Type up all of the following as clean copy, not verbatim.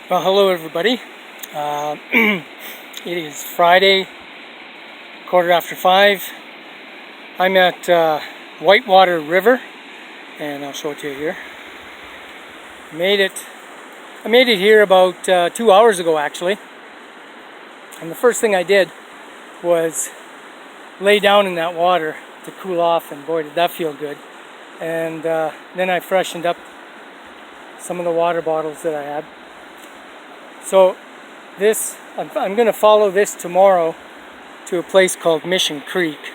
Well, hello everybody. It is Friday, 5:15. I'm at Whitewater River, and I'll show it to you here. I made it here about 2 hours ago, actually. And the first thing I did was lay down in that water to cool off, and boy, did that feel good. And then I freshened up some of the water bottles that I had. So I'm going to follow this tomorrow to a place called Mission Creek.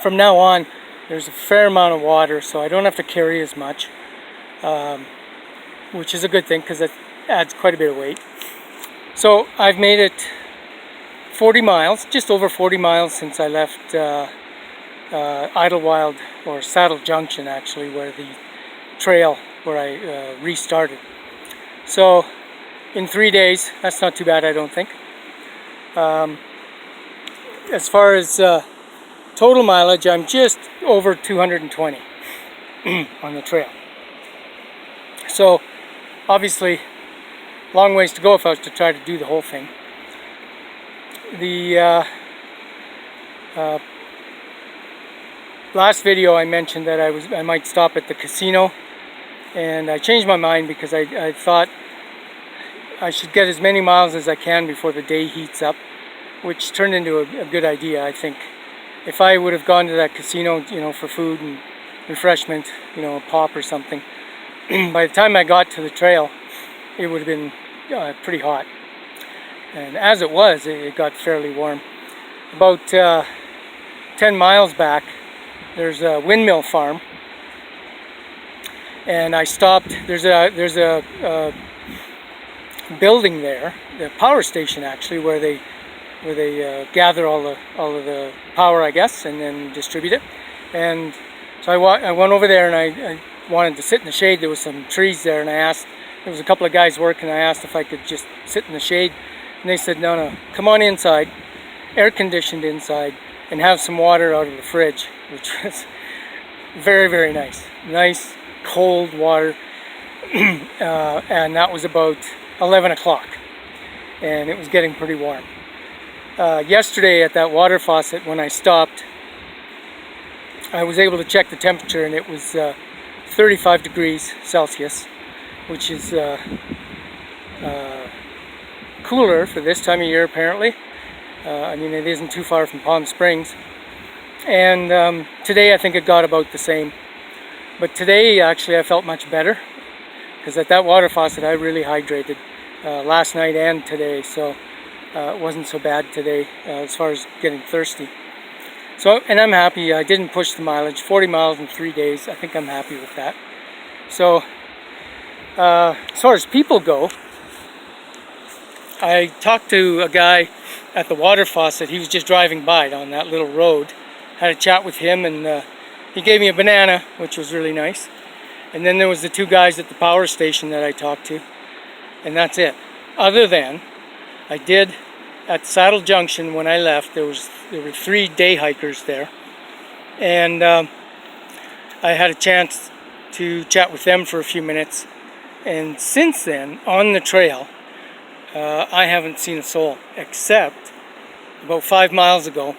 From now on, there's a fair amount of water, so I don't have to carry as much, which is a good thing because it adds quite a bit of weight. So I've made it 40 miles, just over 40 miles since I left Idlewild, or Saddle Junction actually, where the trail where I restarted. So in 3 days, that's not too bad, I don't think. As far as total mileage, I'm just over 220 on the trail. So obviously, long ways to go if I was to try to do the whole thing. The last video I mentioned that I might stop at the casino, and I changed my mind because I thought I should get as many miles as I can before the day heats up, which turned into a good idea, I think. If I would have gone to that casino, for food and refreshment, a pop or something, by the time I got to the trail, it would have been pretty hot. And as it was, it got fairly warm. About 10 miles back, there's a windmill farm, and I stopped. There's a building there, the power station actually, where they gather all of the power, I guess, and then distribute it. And so I went over there, and I wanted to sit in the shade. There was some trees there, and there was a couple of guys working. I asked if I could just sit in the shade, and they said, no, come on inside, air conditioned inside, and have some water out of the fridge, which was very, very nice. Nice cold water. And that was about 11 o'clock, and it was getting pretty warm. Yesterday at that water faucet, when I stopped, I was able to check the temperature, and it was 35 degrees Celsius, which is cooler for this time of year, apparently. It isn't too far from Palm Springs. And today I think it got about the same. But today, actually, I felt much better, because at that water faucet I really hydrated last night and today, so it wasn't so bad today as far as getting thirsty. So, and I'm happy. I didn't push the mileage. 40 miles in 3 days. I think I'm happy with that. So as far as people go, I talked to a guy at the water faucet. He was just driving by on that little road. Had a chat with him, and he gave me a banana, which was really nice. And then there was the two guys at the power station that I talked to, and that's it. Other than, I did at Saddle Junction when I left, there were 3 day hikers there, and I had a chance to chat with them for a few minutes. And since then, on the trail, I haven't seen a soul, except about 5 miles ago,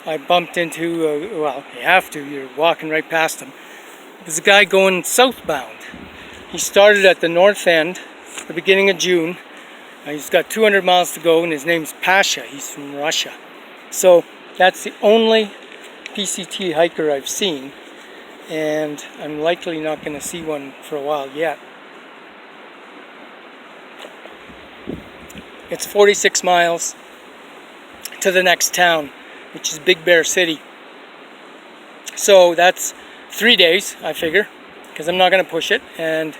I bumped into, you're walking right past him. There's a guy going southbound. He started at the north end, the beginning of June. He's got 200 miles to go, and his name's Pasha. He's from Russia. So that's the only PCT hiker I've seen, and I'm likely not going to see one for a while yet. It's 46 miles to the next town, which is Big Bear City. So that's 3 days, I figure, because I'm not going to push it, and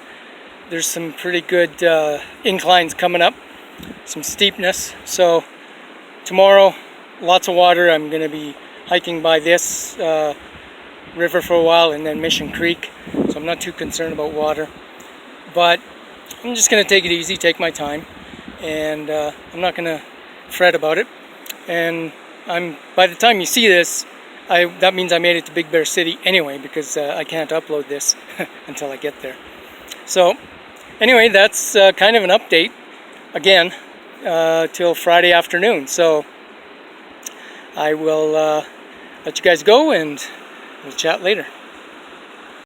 there's some pretty good inclines coming up, some steepness. So tomorrow, lots of water. I'm going to be hiking by this river for a while, and then Mission Creek, so I'm not too concerned about water. But I'm just going to take it easy, take my time, and I'm not going to fret about it. And by the time you see this, that means I made it to Big Bear City anyway, because I can't upload this until I get there. So anyway, that's kind of an update again till Friday afternoon. So I will let you guys go, and we'll chat later.